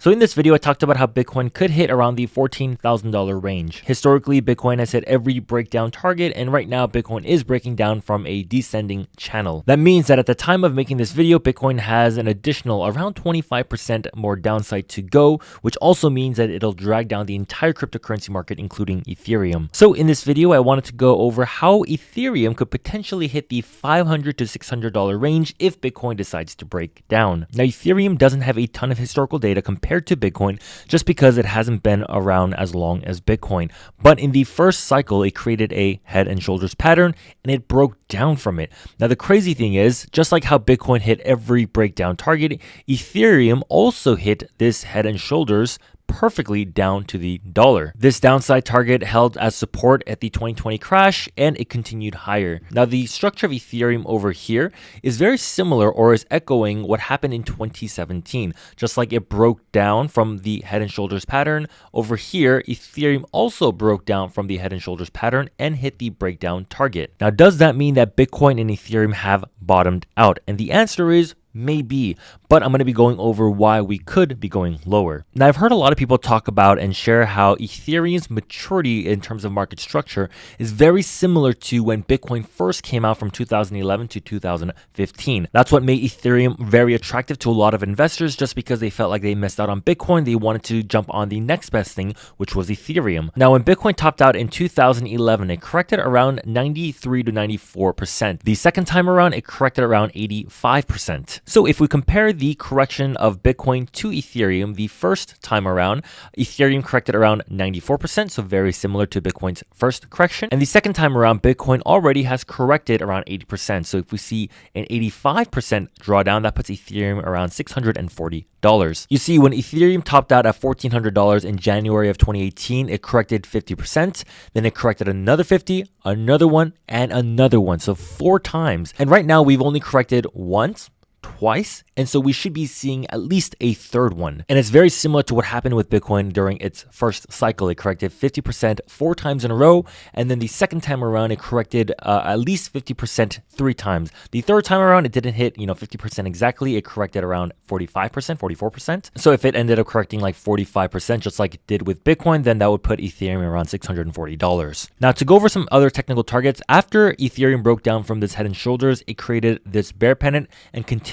So in this video, I talked about how Bitcoin could hit around the $14,000 range. Historically, Bitcoin has hit every breakdown target, and right now Bitcoin is breaking down from a descending channel. That means that at the time of making this video, Bitcoin has an additional around 25% more downside to go, which also means that it'll drag down the entire cryptocurrency market, including Ethereum. So in this video, I wanted to go over how Ethereum could potentially hit the $500 to $600 range if Bitcoin decides to break down. Now, Ethereum doesn't have a ton of historical data compared to Bitcoin just because it hasn't been around as long as Bitcoin. But in the first cycle, it created a head and shoulders pattern and it broke down from it. Now, the crazy thing is, just like how Bitcoin hit every breakdown target, Ethereum also hit this head and shoulders perfectly down to the dollar. This downside target held as support at the 2020 crash and it continued higher. Now, the structure of Ethereum over here is very similar or is echoing what happened in 2017. Just like it broke down from the head and shoulders pattern, over here Ethereum also broke down from the head and shoulders pattern and hit the breakdown target. Now, does that mean that Bitcoin and Ethereum have bottomed out? And the answer is maybe, but I'm going to be going over why we could be going lower. Now, I've heard a lot of people talk about and share how Ethereum's maturity in terms of market structure is very similar to when Bitcoin first came out from 2011 to 2015. That's what made Ethereum very attractive to a lot of investors, just because they felt like they missed out on Bitcoin. They wanted to jump on the next best thing, which was Ethereum. Now, when Bitcoin topped out in 2011, it corrected around 93 to 94%. The second time around, it corrected around 85%. So if we compare the correction of Bitcoin to Ethereum, the first time around, Ethereum corrected around 94%, so very similar to Bitcoin's first correction. And the second time around, Bitcoin already has corrected around 80%. So if we see an 85% drawdown, that puts Ethereum around $640. You see, when Ethereum topped out at $1,400 in January of 2018, it corrected 50%, then it corrected another 50, another one, and another one. So 4 times. And right now we've only corrected once, twice, and so we should be seeing at least a third one. And it's very similar to what happened with Bitcoin during its first cycle. It corrected 50% 4 times in a row, and then the second time around it corrected at least 50% 3 times. The third time around it didn't hit 50% exactly. It corrected around 45%, 44%. So if it ended up correcting like 45%, just like it did with Bitcoin, then that would put Ethereum around $640. Now, to go over some other technical targets, after Ethereum broke down from this head and shoulders, it created this bear pennant and continued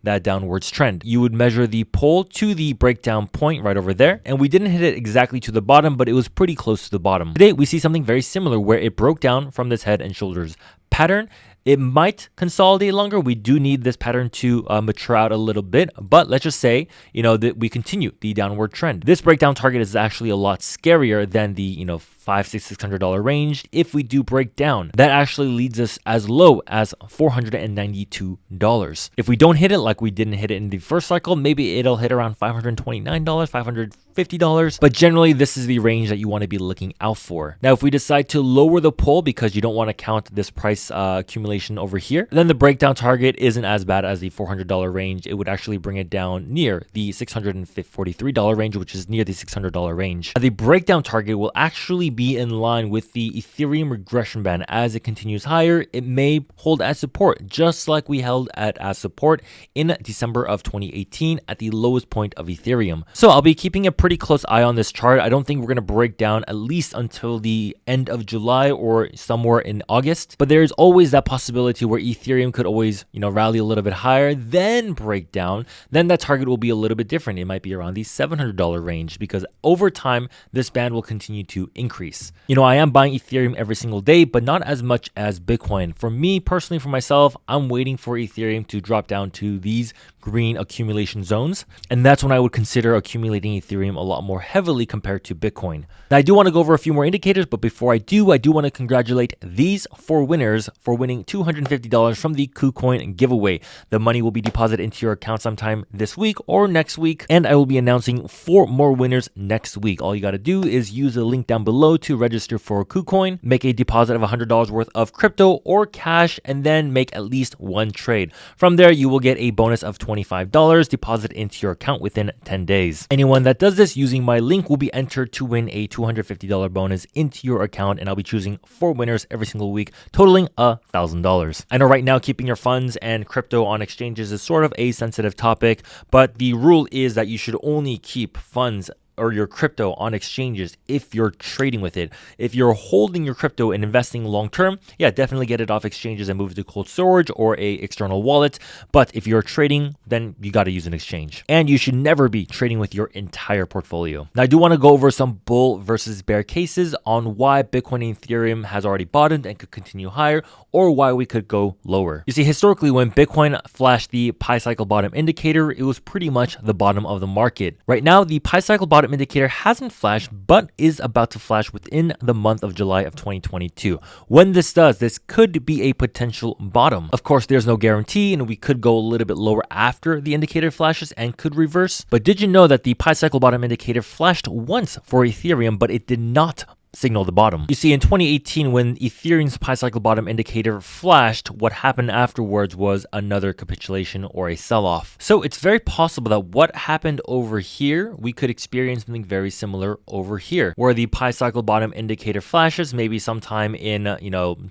that downwards trend. You would measure the pole to the breakdown point right over there, and we didn't hit it exactly to the bottom, but it was pretty close to the bottom. Today, we see something very similar where it broke down from this head and shoulders pattern. It might consolidate longer. We do need this pattern to mature out a little bit, but let's just say, that we continue the downward trend. This breakdown target is actually a lot scarier than the, $500-$600 range. If we do break down, that actually leads us as low as $492. If we don't hit it like we didn't hit it in the first cycle, maybe it'll hit around $529, $550. But generally, this is the range that you want to be looking out for. Now, if we decide to lower the pole because you don't want to count this price accumulation over here, then the breakdown target isn't as bad as the $400 range. It would actually bring it down near the $643 range, which is near the $600 range. The breakdown target will actually be in line with the Ethereum regression band. As it continues higher, it may hold as support, just like we held as support in December of 2018 at the lowest point of Ethereum. So I'll be keeping a pretty close eye on this chart. I don't think we're going to break down at least until the end of July or somewhere in August, but there's always that possibility where Ethereum could always, rally a little bit higher, then break down. Then that target will be a little bit different. It might be around the $700 range, because over time, this band will continue to increase. I am buying Ethereum every single day, but not as much as Bitcoin. For me personally, for myself, I'm waiting for Ethereum to drop down to these green accumulation zones, and that's when I would consider accumulating Ethereum a lot more heavily compared to Bitcoin. Now, I do want to go over a few more indicators, but before I do want to congratulate these 4 winners for winning $250 from the Kucoin giveaway. The money will be deposited into your account sometime this week or next week, and I will be announcing 4 more winners next week. All you got to do is use the link down below download to register for Kucoin, make a deposit of $100 worth of crypto or cash, and then make at least one trade. From there, you will get a bonus of $25 deposited into your account within 10 days. Anyone that does this using my link will be entered to win a $250 bonus into your account, and I'll be choosing 4 winners every single week, totaling $1,000. I know right now keeping your funds and crypto on exchanges is sort of a sensitive topic, but the rule is that you should only keep funds or your crypto on exchanges if you're trading with it. If you're holding your crypto and investing long term, yeah, definitely get it off exchanges and move it to cold storage or a external wallet. But if you're trading, then you got to use an exchange. And you should never be trading with your entire portfolio. Now, I do want to go over some bull versus bear cases on why Bitcoin and Ethereum has already bottomed and could continue higher, or why we could go lower. You see, historically, when Bitcoin flashed the Pi cycle bottom indicator, it was pretty much the bottom of the market. Right now, the Pi cycle bottom indicator hasn't flashed, but is about to flash within the month of July of 2022. When this does, this could be a potential bottom. Of course, there's no guarantee, and we could go a little bit lower after the indicator flashes and could reverse. But did you know that the Pi cycle bottom indicator flashed once for Ethereum, but it did not signal the bottom? You see, in 2018, when Ethereum's Pi cycle bottom indicator flashed, what happened afterwards was another capitulation or a sell-off. So it's very possible that what happened over here, we could experience something very similar over here, where the Pi cycle bottom indicator flashes maybe sometime in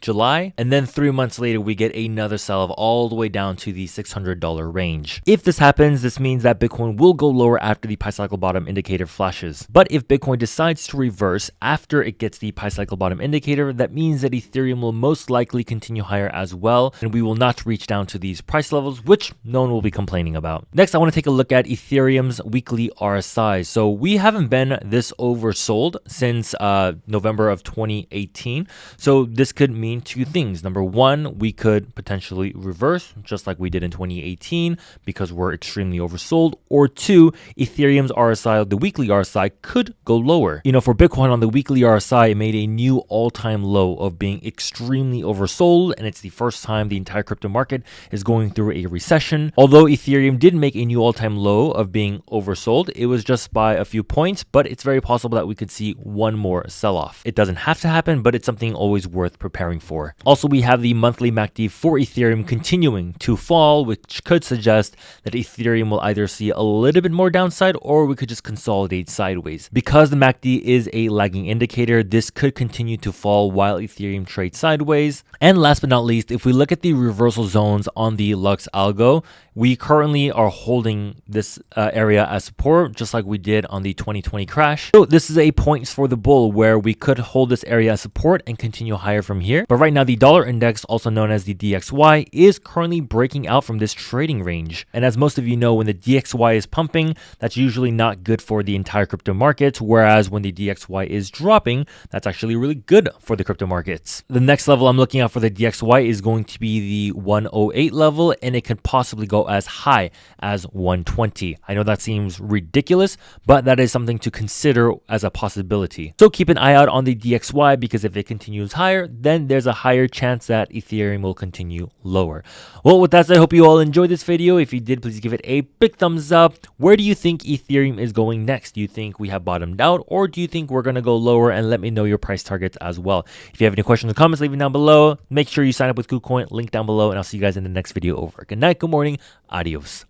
July, and then 3 months later we get another sell-off all the way down to the $600 range. If this happens, this means that Bitcoin will go lower after the Pi cycle bottom indicator flashes. But if Bitcoin decides to reverse after it gets the Pi cycle bottom indicator, that means that Ethereum will most likely continue higher as well, and we will not reach down to these price levels, which no one will be complaining about. Next, I want to take a look at Ethereum's weekly RSI. So we haven't been this oversold since November of 2018. So this could mean two things. Number one, we could potentially reverse, just like we did in 2018, because we're extremely oversold. Or two, Ethereum's RSI, the weekly RSI, could go lower. For Bitcoin on the weekly RSI, it made a new all-time low of being extremely oversold, and it's the first time the entire crypto market is going through a recession. Although Ethereum did make a new all-time low of being oversold, it was just by a few points, but it's very possible that we could see one more sell-off. It doesn't have to happen, but it's something always worth preparing for. Also, we have the monthly MACD for Ethereum continuing to fall, which could suggest that Ethereum will either see a little bit more downside, or we could just consolidate sideways. Because the MACD is a lagging indicator, this could continue to fall while Ethereum trades sideways. And last but not least, if we look at the reversal zones on the LuxAlgo, we currently are holding this area as support, just like we did on the 2020 crash. So this is a point for the bull where we could hold this area as support and continue higher from here. But right now, the dollar index, also known as the DXY, is currently breaking out from this trading range. And as most of you know, when the DXY is pumping, that's usually not good for the entire crypto market, whereas when the DXY is dropping, that's actually really good for the crypto markets. The next level I'm looking at for the DXY is going to be the 108 level, and it could possibly go as high as 120. I know that seems ridiculous, but that is something to consider as a possibility. So keep an eye out on the DXY, because if it continues higher, then there's a higher chance that Ethereum will continue lower. Well, with that said, I hope you all enjoyed this video. If you did, please give it a big thumbs up. Where do you think Ethereum is going next? Do you think we have bottomed out, or do you think we're going to go lower? And let me know your price targets as well. If you have any questions or comments, leave them down below. Make sure you sign up with Kucoin, link down below, and I'll see you guys in the next video over. Good night, good morning, adios.